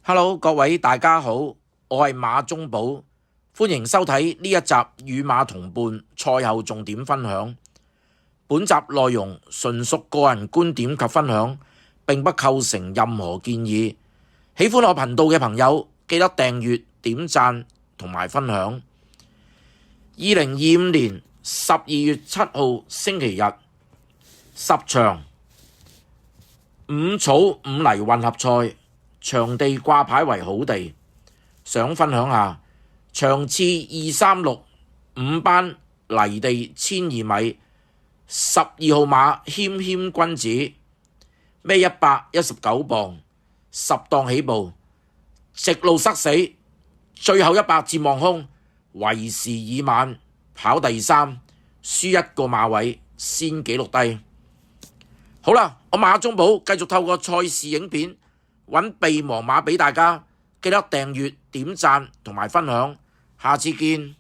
Hello，各位大家好，我係馬中寶，歡迎收睇呢一集與馬同伴賽後重點分享。本集內容純屬個人觀點及分享，並不構成任何建議。喜歡我頻道嘅朋友，記得訂閱、點讚同埋分享。2025年12月7號星期日，10場5草5泥混合賽。場地掛牌為好地，想分享下場次236 5班泥地1200米，12號馬謙謙君子，孭119磅，10檔起步，直路塞死，最後100至望空，為時已晚，跑第3，輸1個馬位，先紀錄低。好啦，我馬中寶繼續透過賽事影片揾備忘馬俾大家，記得訂閱、點讚同埋分享，下次見。